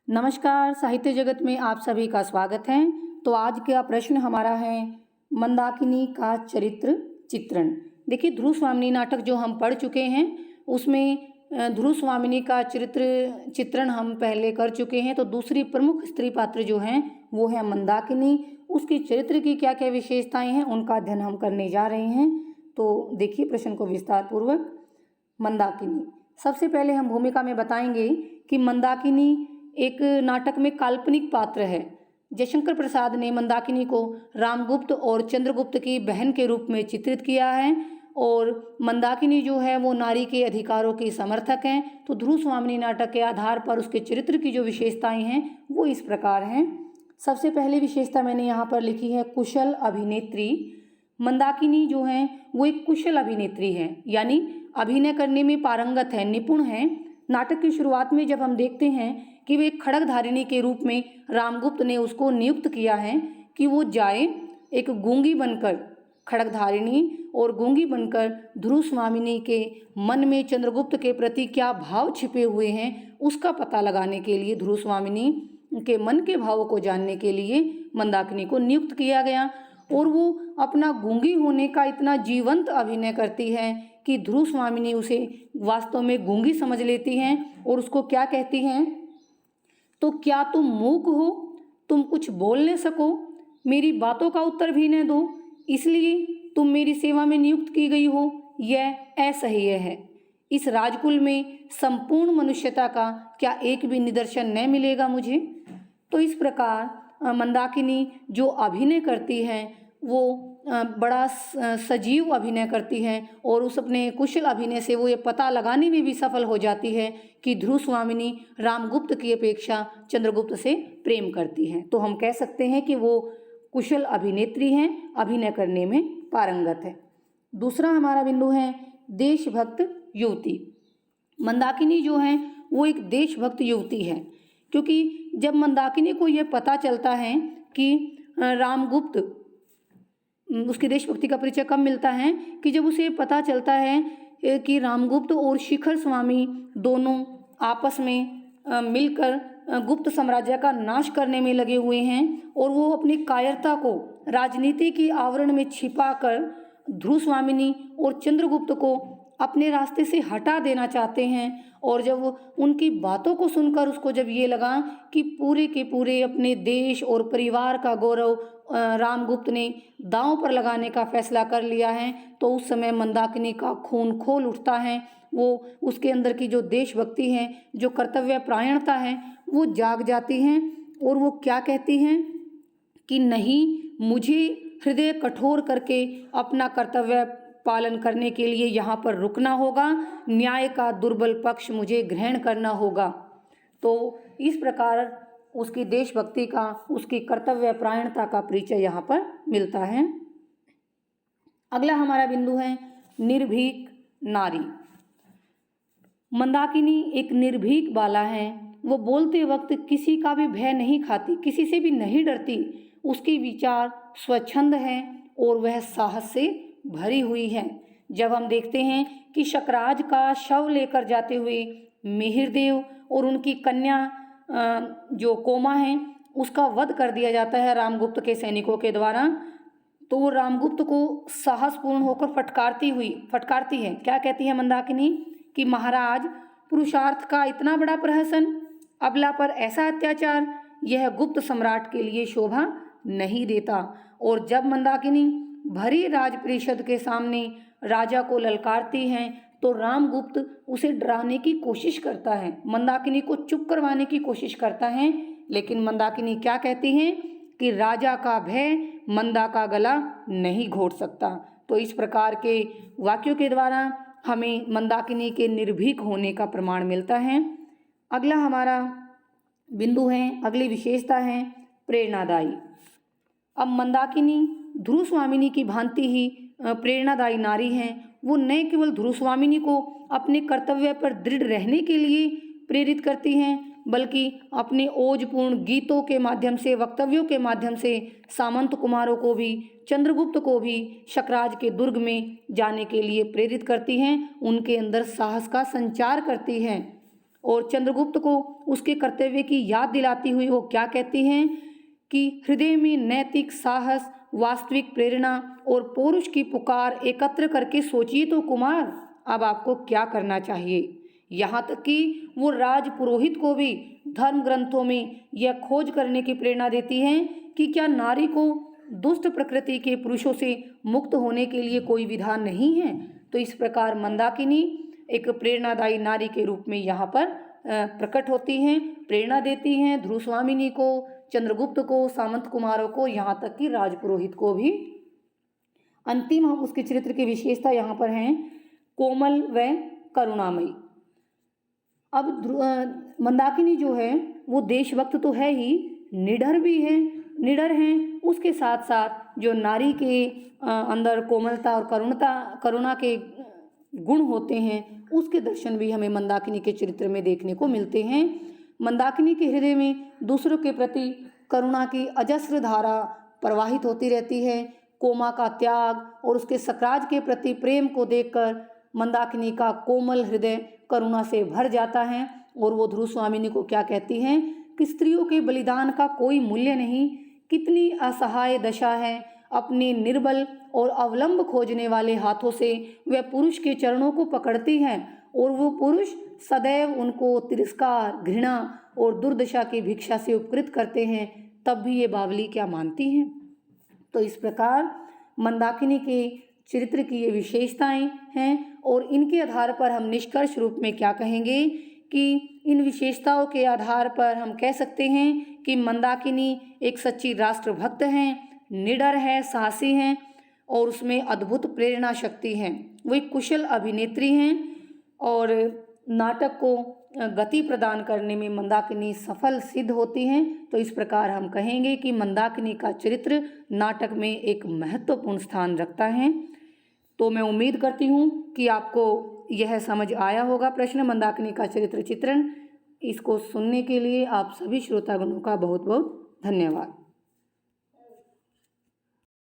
नमस्कार, साहित्य जगत में आप सभी का स्वागत है। तो आज का प्रश्न हमारा है मंदाकिनी का चरित्र चित्रण। देखिए, ध्रुव स्वामिनी नाटक जो हम पढ़ चुके हैं उसमें ध्रुव स्वामिनी का चरित्र चित्रण हम पहले कर चुके हैं। तो दूसरी प्रमुख स्त्री पात्र जो हैं वो है मंदाकिनी। उसके चरित्र की क्या क्या विशेषताएं हैं उनका अध्ययन हम करने जा रहे हैं। तो देखिए प्रश्न को विस्तार पूर्वक। मंदाकिनी, सबसे पहले हम भूमिका में बताएंगे कि मंदाकिनी एक नाटक में काल्पनिक पात्र है। जयशंकर प्रसाद ने मंदाकिनी को रामगुप्त और चंद्रगुप्त की बहन के रूप में चित्रित किया है और मंदाकिनी जो है वो नारी के अधिकारों की समर्थक हैं। तो ध्रुव स्वामिनी नाटक के आधार पर उसके चरित्र की जो विशेषताएं हैं वो इस प्रकार हैं। सबसे पहली विशेषता मैंने यहाँ पर लिखी है कुशल अभिनेत्री। मंदाकिनी जो है वो एक कुशल अभिनेत्री है, यानी अभिनय करने में पारंगत है, निपुण है। नाटक की शुरुआत में जब हम देखते हैं कि वे एक खड्गधारिणी के रूप में रामगुप्त ने उसको नियुक्त किया है कि वो जाए एक गूंगी बनकर, खड्गधारिणी और गूंगी बनकर ध्रुव स्वामिनी के मन में चंद्रगुप्त के प्रति क्या भाव छिपे हुए हैं उसका पता लगाने के लिए, ध्रुव स्वामिनी के मन के भावों को जानने के लिए मंदाकिनी को नियुक्त किया गया। और वो अपना गूंगी होने का इतना जीवंत अभिनय करती है कि ध्रुव स्वामिनी उसे वास्तव में गूंगी समझ लेती हैं और उसको क्या कहती हैं, तो क्या तुम मूक हो, तुम कुछ बोल न सको, मेरी बातों का उत्तर भी न दो, इसलिए तुम मेरी सेवा में नियुक्त की गई हो, यह असह्य है। इस राजकुल में संपूर्ण मनुष्यता का क्या एक भी निदर्शन न मिलेगा मुझे। तो इस प्रकार मंदाकिनी जो अभिनय करती है वो बड़ा सजीव अभिनय करती है और उस अपने कुशल अभिनय से वो ये पता लगाने में भी सफल हो जाती है कि ध्रुव स्वामिनी रामगुप्त की अपेक्षा चंद्रगुप्त से प्रेम करती है। तो हम कह सकते हैं कि वो कुशल अभिनेत्री हैं, अभिनय करने में पारंगत है। दूसरा हमारा बिंदु है देशभक्त युवती। मंदाकिनी जो है वो एक देशभक्त युवती है, क्योंकि जब मंदाकिनी को यह पता चलता है कि रामगुप्त, उसकी देशभक्ति का परिचय कब मिलता है कि जब उसे पता चलता है कि रामगुप्त और शिखर स्वामी दोनों आपस में मिलकर गुप्त साम्राज्य का नाश करने में लगे हुए हैं और वो अपनी कायरता को राजनीति की आवरण में छिपाकर ध्रुव स्वामिनी और चंद्रगुप्त को अपने रास्ते से हटा देना चाहते हैं। और जब उनकी बातों को सुनकर उसको जब ये लगा कि पूरे के पूरे अपने देश और परिवार का गौरव रामगुप्त ने दांव पर लगाने का फैसला कर लिया है, तो उस समय मंदाकिनी का खून खोल उठता है। वो उसके अंदर की जो देशभक्ति है, जो कर्तव्य परायणता है, वो जाग जाती हैं और वो क्या कहती हैं कि नहीं, मुझे हृदय कठोर करके अपना कर्तव्य पालन करने के लिए यहाँ पर रुकना होगा, न्याय का दुर्बल पक्ष मुझे ग्रहण करना होगा। तो इस प्रकार उसकी देशभक्ति का, उसकी कर्तव्य परायणता का परिचय यहाँ पर मिलता है। अगला हमारा बिंदु है निर्भीक नारी। मंदाकिनी एक निर्भीक बाला है। वो बोलते वक्त किसी का भी भय नहीं खाती, किसी से भी नहीं डरती। उसके विचार स्वच्छंद हैं और वह साहस से भरी हुई है। जब हम देखते हैं कि शकराज का शव लेकर जाते हुए मिहिरदेव और उनकी कन्या जो कोमा है उसका वध कर दिया जाता है रामगुप्त के सैनिकों के द्वारा, तो वो रामगुप्त को साहसपूर्ण होकर फटकारती है। क्या कहती है मंदाकिनी कि महाराज, पुरुषार्थ का इतना बड़ा प्रहसन, अबला पर ऐसा अत्याचार, यह गुप्त सम्राट के लिए शोभा नहीं देता। और जब मंदाकिनी भरी राजपरिषद के सामने राजा को ललकारती हैं तो रामगुप्त उसे डराने की कोशिश करता है, मंदाकिनी को चुप करवाने की कोशिश करता है, लेकिन मंदाकिनी क्या कहती हैं कि राजा का भय मंदा का गला नहीं घोट सकता। तो इस प्रकार के वाक्यों के द्वारा हमें मंदाकिनी के निर्भीक होने का प्रमाण मिलता है। अगला हमारा बिंदु है, अगली विशेषता है प्रेरणादायी। अब मंदाकिनी ध्रुव स्वामिनी की भांति ही प्रेरणादायी नारी हैं। वो न केवल ध्रुव स्वामिनी को अपने कर्तव्य पर दृढ़ रहने के लिए प्रेरित करती हैं, बल्कि अपने ओजपूर्ण गीतों के माध्यम से, वक्तव्यों के माध्यम से सामंत कुमारों को भी, चंद्रगुप्त को भी शकराज के दुर्ग में जाने के लिए प्रेरित करती हैं, उनके अंदर साहस का संचार करती हैं। और चंद्रगुप्त को उसके कर्तव्य की याद दिलाती हुई वो क्या कहती हैं कि हृदय में नैतिक साहस, वास्तविक प्रेरणा और पौरुष की पुकार एकत्र करके सोचिए तो कुमार, अब आपको क्या करना चाहिए। यहाँ तक कि वो राज पुरोहित को भी धर्म ग्रंथों में यह खोज करने की प्रेरणा देती हैं कि क्या नारी को दुष्ट प्रकृति के पुरुषों से मुक्त होने के लिए कोई विधान नहीं है। तो इस प्रकार मंदाकिनी एक प्रेरणादायी नारी के रूप में यहाँ पर प्रकट होती हैं, प्रेरणा देती हैं ध्रुवस्वामिनी को, चंद्रगुप्त को, सामंत कुमारों को, यहाँ तक कि राजपुरोहित को भी। अंतिम हम उसके चरित्र की विशेषता यहाँ पर हैं कोमल व करुणामयी। अब मंदाकिनी जो है वो देशभक्त तो है ही, निडर भी है, निडर हैं, उसके साथ साथ जो नारी के अंदर कोमलता और करुणा के गुण होते हैं उसके दर्शन भी हमें मंदाकिनी के चरित्र में देखने को मिलते हैं। मंदाकिनी के हृदय में दूसरों के प्रति करुणा की अजस्र धारा प्रवाहित होती रहती है। कोमा का त्याग और उसके सकराज के प्रति प्रेम को देखकर मंदाकिनी का कोमल हृदय करुणा से भर जाता है और वो ध्रुवस्वामिनी को क्या कहती हैं कि स्त्रियों के बलिदान का कोई मूल्य नहीं, कितनी असहाय दशा है, अपने निर्बल और अवलंब खोजने वाले हाथों से वह पुरुष के चरणों को पकड़ती हैं और वो पुरुष सदैव उनको तिरस्कार, घृणा और दुर्दशा की भिक्षा से उपकृत करते हैं, तब भी ये बावली क्या मानती हैं। तो इस प्रकार मंदाकिनी के चरित्र की ये विशेषताएं हैं और इनके आधार पर हम निष्कर्ष रूप में क्या कहेंगे कि इन विशेषताओं के आधार पर हम कह सकते हैं कि मंदाकिनी एक सच्ची राष्ट्रभक्त हैं, निडर है, साहसी हैं और उसमें अद्भुत प्रेरणा शक्ति है। वो एक कुशल अभिनेत्री हैं और नाटक को गति प्रदान करने में मंदाकिनी सफल सिद्ध होती हैं। तो इस प्रकार हम कहेंगे कि मंदाकिनी का चरित्र नाटक में एक महत्वपूर्ण स्थान रखता है। तो मैं उम्मीद करती हूँ कि आपको यह समझ आया होगा प्रश्न मंदाकिनी का चरित्र चित्रण। इसको सुनने के लिए आप सभी श्रोतागणों का बहुत बहुत धन्यवाद।